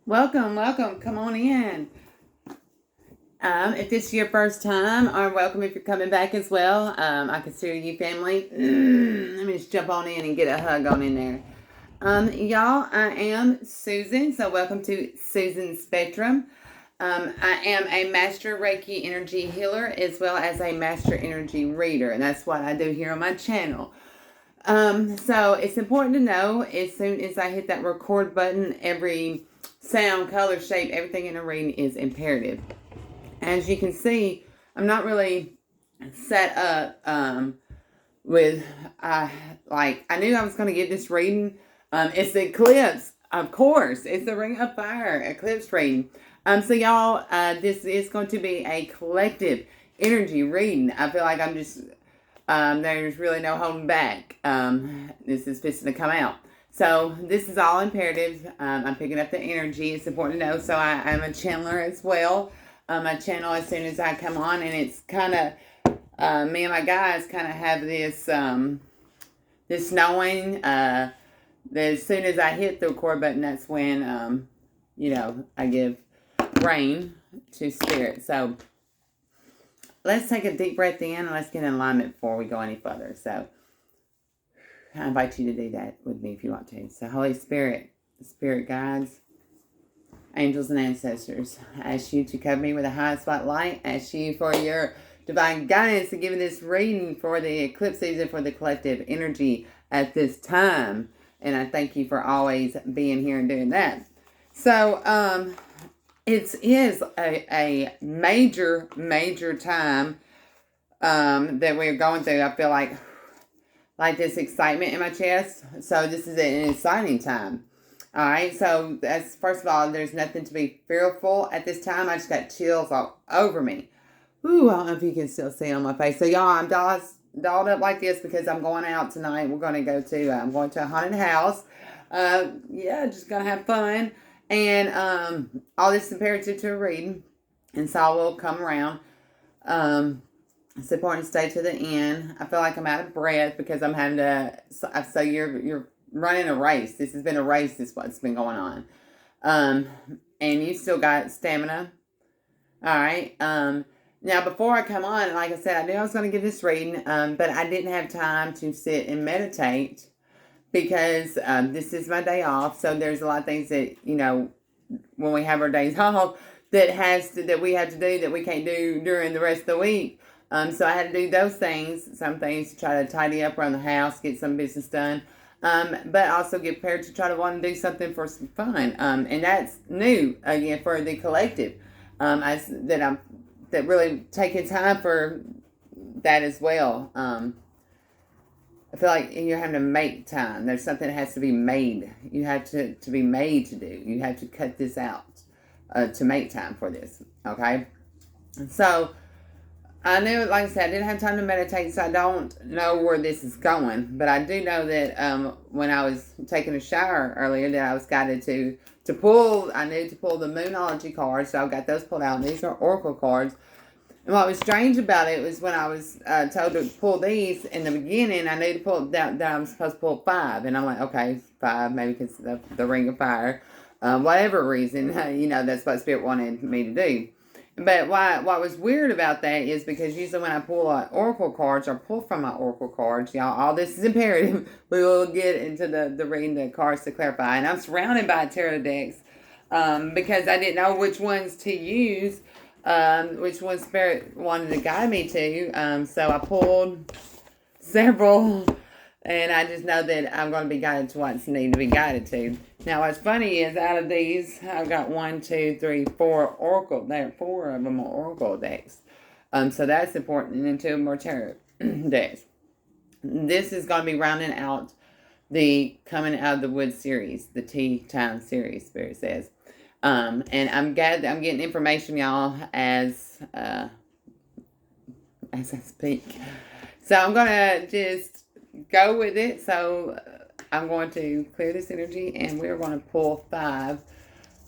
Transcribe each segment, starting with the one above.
Welcome, welcome. Come on in. If this is your first time, or welcome if you're coming back as well. I consider you family. Let me just jump on in and get a hug on in there. Y'all, I am Susan, so welcome to Susan's Spectrum. I am a master Reiki energy healer as well as a master energy reader, and that's what I do here on my channel. So it's important to know as soon as I hit that record button, every sound, color, shape, everything in a reading is imperative. As you can see, I'm not really set up with I knew I was going to get this reading. It's the Eclipse, of course. It's the Ring of Fire Eclipse reading. So y'all, this is going to be a collective energy reading. I feel like I'm just there's really no holding back. This is fixing to come out. So this is all imperative. I'm picking up the energy. It's important to know. So I'm a channeler as well. I channel as soon as I come on, and it's kind of me and my guys kind of have this this knowing that as soon as I hit the record button, that's when I give rain to spirit. So let's take a deep breath in and let's get in alignment before we go any further. So I invite you to do that with me if you want to. So Holy Spirit, the spirit guides, angels and ancestors, I ask you to cover me with a high spotlight. I ask you for your divine guidance to give this reading for the eclipse season for the collective energy at this time. And I thank you for always being here and doing that. So it is a major time that we're going through. I feel like this excitement in my chest. So this is an exciting time. All right, so that's first of all, there's nothing to be fearful at this time. I just got chills all over me. Ooh, I don't know if you can still see on my face. So y'all, I'm dolled up like this because I'm going out tonight. We're going to go to, I'm going to a haunted house. Just going to have fun. And all this is imperative to a reading. And so we'll come around. It's important to stay to the end. I feel like I'm out of breath because I'm having to, so you're running a race. This has been a race. This is what's been going on. And you still got stamina. All right. Now, before I come on, like I said, I knew I was going to give this reading, but I didn't have time to sit and meditate because this is my day off. So there's a lot of things that, when we have our days off that we have to do that we can't do during the rest of the week. So I had to do those things, some things to try to tidy up around the house, get some business done. But also get prepared to try to want to do something for some fun. And that's new again for the collective. That really taking time for that as well. I feel like you're having to make time. There's something that has to be made. You have to be made to do. You have to cut this out to make time for this. Okay? So I knew, like I said, I didn't have time to meditate, so I don't know where this is going. But I do know that when I was taking a shower earlier, that I was guided to pull. I needed to pull the Moonology cards, so I got those pulled out. These are Oracle cards. And what was strange about it was when I was told to pull these in the beginning, I knew to pull that I was supposed to pull 5. And I'm like, okay, 5, maybe because the Ring of Fire. Whatever reason, that's what Spirit wanted me to do. But what was weird about that is because usually when I pull oracle cards or pull from my oracle cards, y'all, all this is imperative. We will get into the reading the cards to clarify. And I'm surrounded by tarot decks because I didn't know which ones to use, which one Spirit wanted to guide me to. So I pulled several, and I just know that I'm going to be guided to what's needed to be guided to. Now, what's funny is out of these, I've got 1, 2, 3, 4 oracle. There, 4 of them are oracle decks. So that's important. And then 2 more tarot decks. This is going to be rounding out the Coming Out of the Woods series, the Tea Time series, Spirit says. And I'm getting information, y'all, as I speak. So I'm going to just go with it. So I'm going to clear this energy, and we're going to pull 5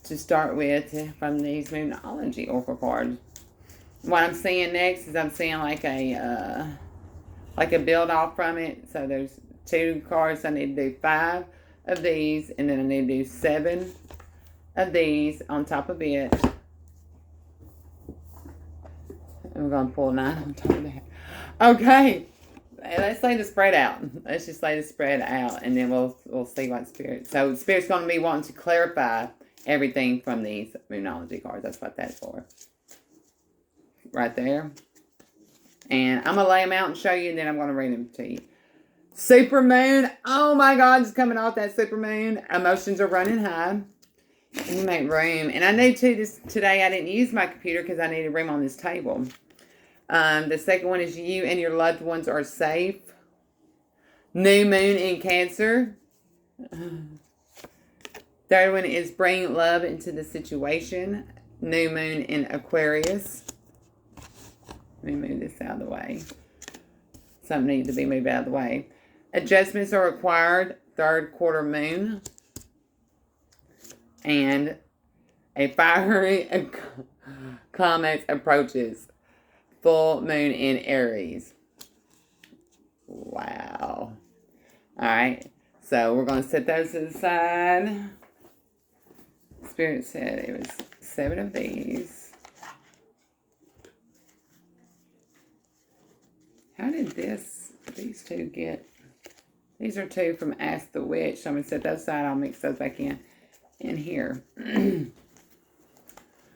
to start with from these Moonology Oracle cards. What I'm seeing next is I'm seeing like a build off from it. So there's 2 cards. I need to do 5 of these, and then I need to do 7 of these on top of it. And we're going to pull 9 on top of that. Okay. Let's lay the spread out. Let's just lay the spread out, and then we'll see what Spirit. So Spirit's going to be wanting to clarify everything from these Moonology cards. That's what that's for. Right there. And I'm going to lay them out and show you, and then I'm going to read them to you. Super moon. Oh my God, it's coming off that super moon. Emotions are running high. You make room. And I knew too, today I didn't use my computer because I needed room on this table. The second one is you and your loved ones are safe. New moon in Cancer. Third one is bring love into the situation. New moon in Aquarius. Let me move this out of the way. Something needs to be moved out of the way. Adjustments are required. Third quarter moon. And a fiery comet approaches. Full moon in Aries. Wow. Alright. So we're going to set those to the side. Spirit said it was 7 of these. How did these two get? These are 2 from Ask the Witch. So I'm going to set those aside. I'll mix those back in here.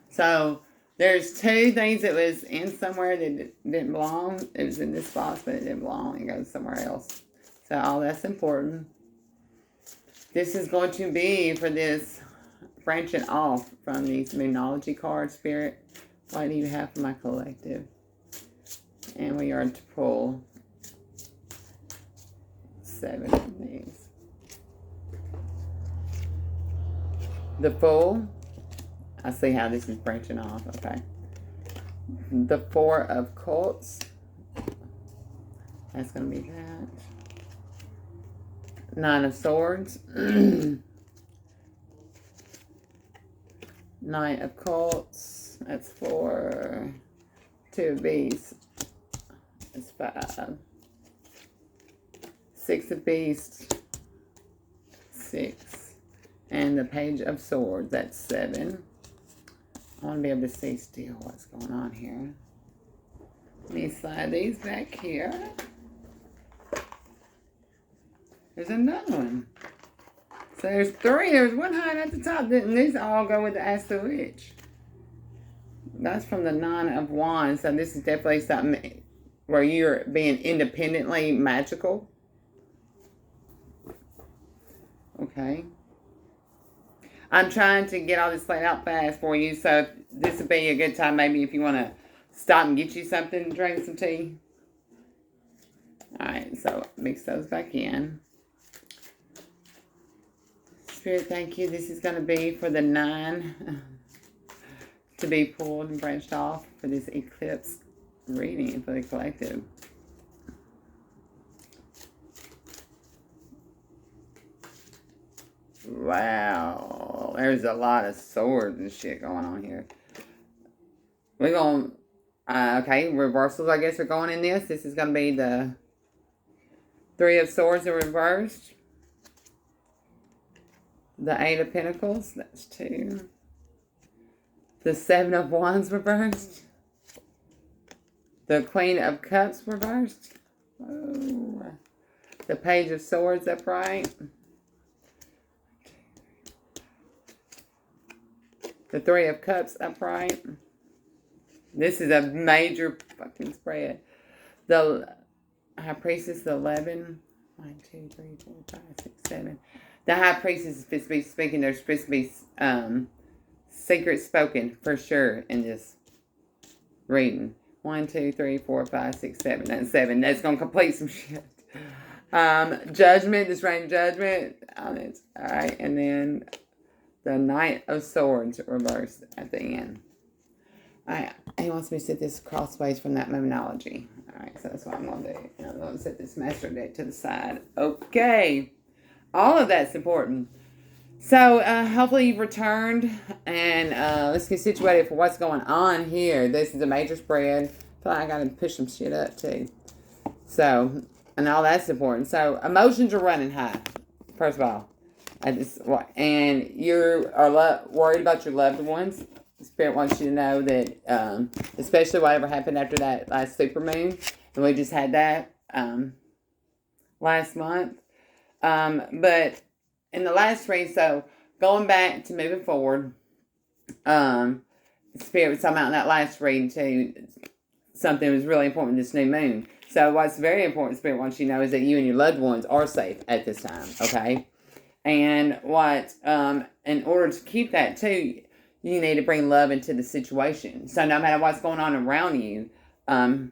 So there's 2 things that was in somewhere that didn't belong. It was in this box, but it didn't belong. It goes somewhere else. So all that's important. This is going to be for this branching off from these Moonology cards, Spirit. What do you have for my collective? And we are to pull 7 of these. The Fool. I see how this is branching off. Okay. The 4 of Cups. That's going to be that. 9 of Swords. 9 of Cups. That's 4. 2 of Beasts. That's 5. 6 of Beasts. 6. And the Page of Swords. That's 7. I want to be able to see still what's going on here. Let me slide these back here. There's another one. So there's 3. There's 1 hiding at the top. And these all go with the Ask the Witch. That's from the 9 of Wands. So this is definitely something where you're being independently magical. Okay. I'm trying to get all this laid out fast for you. So this would be a good time maybe if you want to stop and get you something to drink some tea. Alright, so mix those back in. Spirit, thank you. This is going to be for the 9 to be pulled and branched off for this eclipse reading for the collective. Wow. There's a lot of swords and shit going on here. We're going to... okay, reversals, I guess, are going in this. This is going to be the 3 of Swords in reversed. The 8 of Pentacles. That's 2. The 7 of Wands reversed. The Queen of Cups reversed. Oh. The Page of Swords upright. The 3 of Cups upright. This is a major fucking spread. The High Priestess, the 11. 1, 2, 3, 4, 5, 6, 7. The High Priestess is supposed to be speaking. There's supposed to be secret spoken for sure in this reading. 1, 2, 3, 4, 5, 6, 7. That's 7. That's going to complete some shit. Judgment. This reign of judgment on it. Alright. And then the Knight of Swords reversed at the end. Alright. He wants me to set this crossways from that Moonology. Alright. So that's what I'm going to do. I'm going to set this master deck to the side. Okay. All of that's important. So, hopefully you've returned, and let's get situated for what's going on here. This is a major spread. I feel like I got to push some shit up, too. So, and all that's important. So, emotions are running high, first of all. And you're worried about your loved ones. Spirit wants you to know that, especially whatever happened after that last supermoon, and we just had that last month. But in the last reading, so going back to moving forward, Spirit was talking about in that last reading too, something was really important this new moon. So what's very important, Spirit wants you to know, is that you and your loved ones are safe at this time, okay? And in order to keep that too, you need to bring love into the situation. So no matter what's going on around you, and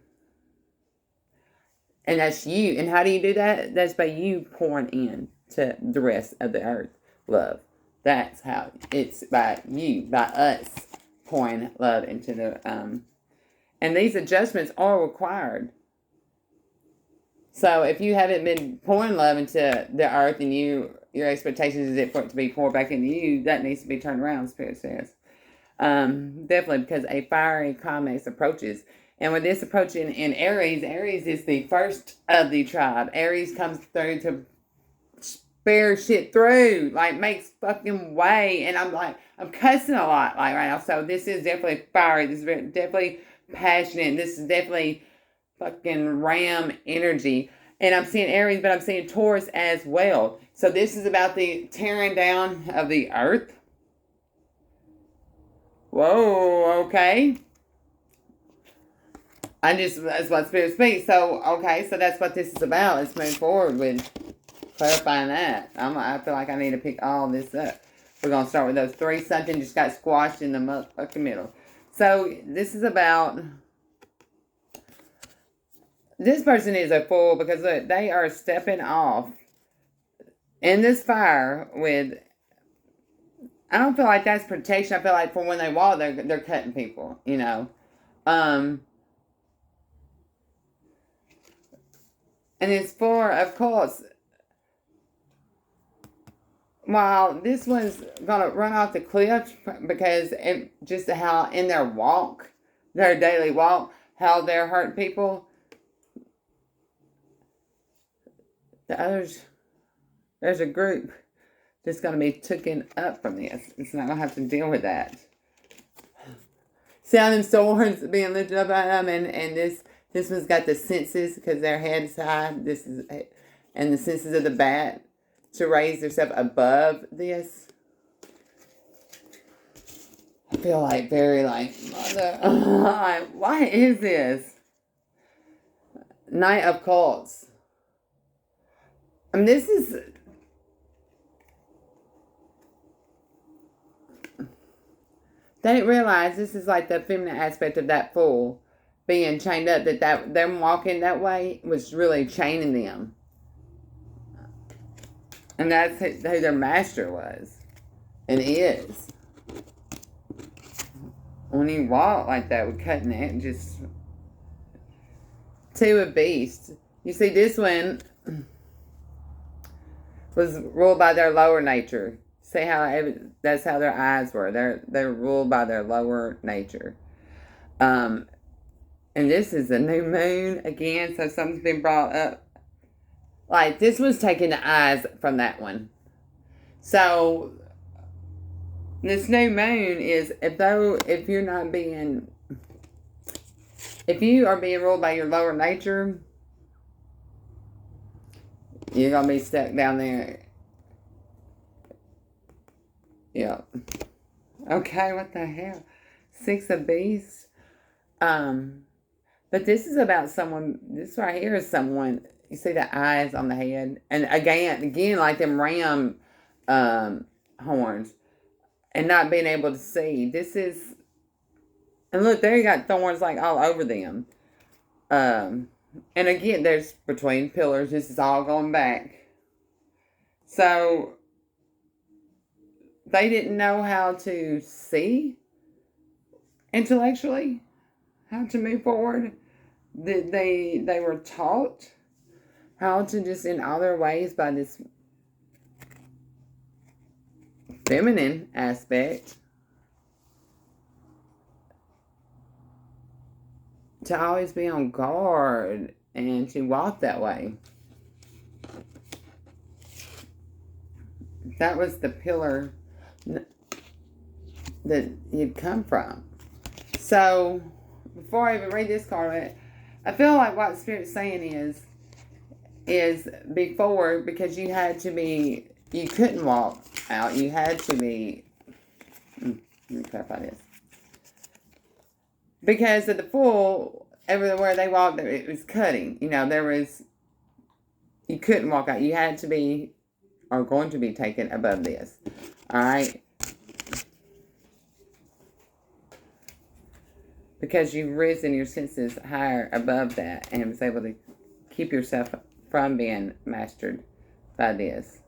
that's you. And how do you do that? That's by you pouring in to the rest of the earth love. That's how it's by you, by us pouring love into the and these adjustments are required. So if you haven't been pouring love into the earth and your expectations is it for it to be poured back into you, that needs to be turned around, Spirit says. Definitely, because a fiery climax approaches. And with this approach in Aries is the first of the tribe. Aries comes through to bear shit through, like makes fucking way. And I'm cussing a lot like right now. So this is definitely fiery. This is definitely passionate. This is definitely fucking ram energy. And I'm seeing Aries, but I'm seeing Taurus as well. So this is about the tearing down of the earth. Whoa, okay. That's what Spirit speaks. So, okay, so that's what this is about. Let's move forward with clarifying that. I feel like I need to pick all this up. We're going to start with those three. Something just got squashed in the motherfucking middle. So, this is about... This person is a fool because, look, they are stepping off in this fire with... I don't feel like that's protection. I feel like for when they walk, they're cutting people, you know. And it's for, of course, while this one's going to run off the cliff because just how in their walk, their daily walk, how they're hurting people, the others, there's a group that's going to be taken up from this. It's not going to have to deal with that. See how them swords being lifted up at them, and this one's got the senses because their head's high. And the senses of the bat to raise themselves above this. I feel like very mother. Why is this? Knight of Cups. I mean, this is. They didn't realize this is like the feminine aspect of that fool being chained up, that them walking that way was really chaining them. And that's who their master was. And is. When he walked like that with cutting it, just... Two of Beasts. You see, this one was ruled by their lower nature. See how that's how their eyes were. They're ruled by their lower nature. And this is a new moon again, so something's been brought up. Like, this was taking the eyes from that one. So, this new moon is, if you are being ruled by your lower nature, you're going to be stuck down there. Yeah. Okay, what the hell? Six of Beasts. But this is about someone, this right here is someone, you see the eyes on the head. And again, like them ram horns. And not being able to see. This is, and look, there you got thorns like all over them. And again, there's between pillars. This is all going back. So, they didn't know how to see intellectually, how to move forward. They were taught how to just in all their ways by this feminine aspect to always be on guard and to walk that way. That was the pillar that you'd come from. So, before I even read this card, I feel like what Spirit's saying is before, because you had to be, you couldn't walk out, you had to be, let me clarify this. Because of the Fool, everywhere they walked, it was cutting. You know, you couldn't walk out. You had to be, or going to be taken above this. Alright? Because you've risen your senses higher above that and was able to keep yourself from being mastered by this.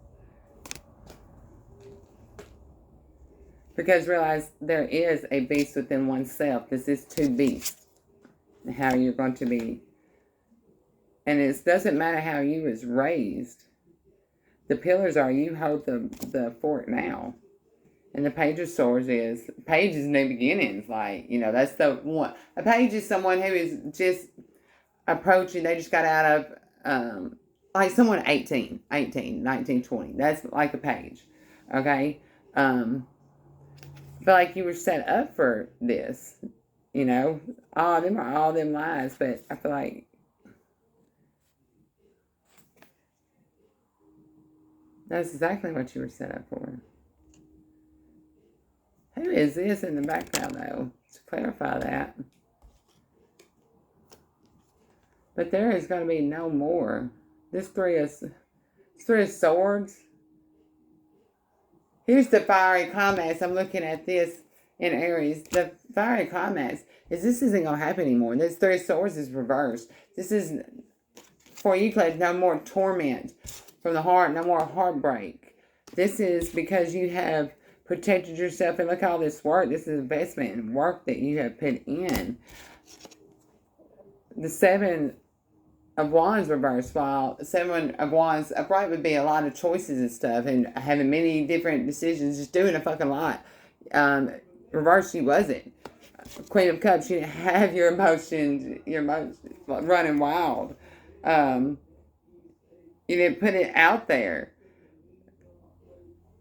Because realize there is a beast within oneself. This is two beasts. And how you're going to be. And it doesn't matter how you was raised. The pillars are you hold the fort now. And the Page of Swords is, Page is new beginnings. Like, you know, that's the one. A Page is someone who is just approaching, they just got out of, like someone 18, 19, 20. That's like a Page. Okay? Feel like you were set up for this. You know? All them lies. But I feel like that's exactly what you were set up for. Who is this in the background, though? To clarify that. But there is going to be no more. This three of swords. Here's the fiery climax. I'm looking at this in Aries. The fiery climax is this isn't going to happen anymore. This three of swords is reversed. This is, for you, Clay, no more torment from the heart, no more heartbreak. This is because you have protected yourself, and look at all this work. This is investment and work that you have put in. The Seven of Wands reversed, while the Seven of Wands upright would be a lot of choices and stuff, and having many different decisions, just doing a fucking lot. Reversed, she wasn't. Queen of Cups, you didn't have your emotions running wild. You didn't put it out there.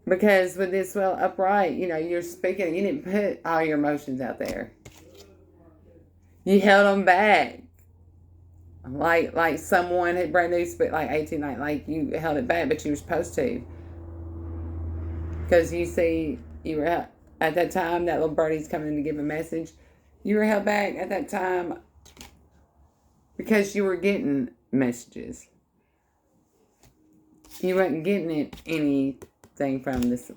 Because with this upright, you know, you're speaking, you didn't put all your emotions out there. You held them back. Like someone had brand new, like 18, like you held it back, but you were supposed to. Because you see, you were at that time, that little birdie's coming in to give a message. You were held back at that time because you were getting messages. You weren't getting anything from this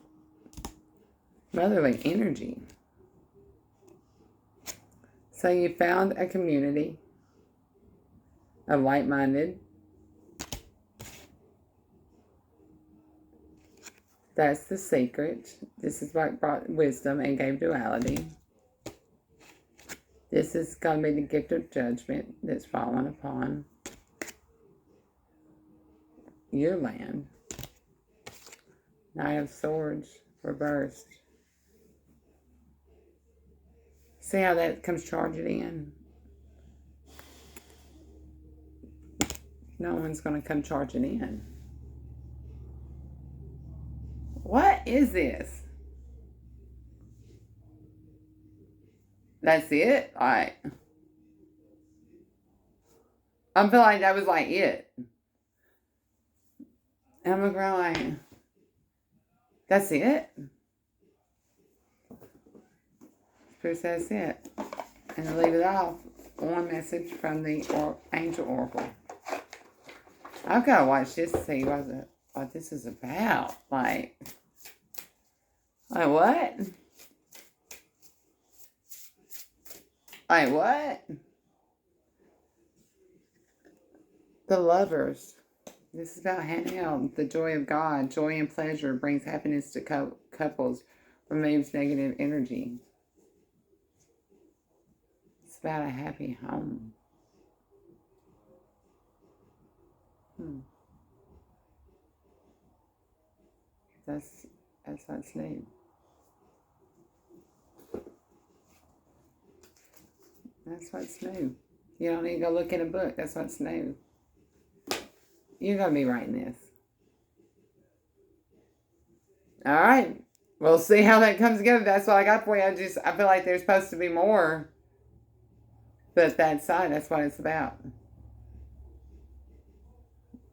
motherly energy. So you found a community of like-minded. That's the secret. This is what brought wisdom and gave duality. This is going to be the gift of judgment that's fallen upon your land. Knight of Swords reversed. See how that comes charging in? No one's going to come charging in. What is this? That's it? Alright. I feel like that was like it. And I'm looking around like, that's it? Spirit says it. And to leave it off, one message from the Angel Oracle. I've got to watch this to see what this is about. Like what? Like what? The Lovers. This is about handheld. The joy of God. Joy and pleasure brings happiness to couples. Removes negative energy. It's about a happy home. That's what's new. That's what's new. You don't need to go look in a book. That's what's new. You're going to be writing this. All right. We'll see how that comes together. That's what I got for you. I feel like there's supposed to be more. But that side, that's what it's about.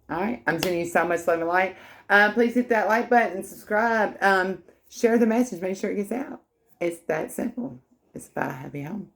All right. I'm sending you so much love and light. Please hit that like button, subscribe, share the message, make sure it gets out. It's that simple. It's about a happy home.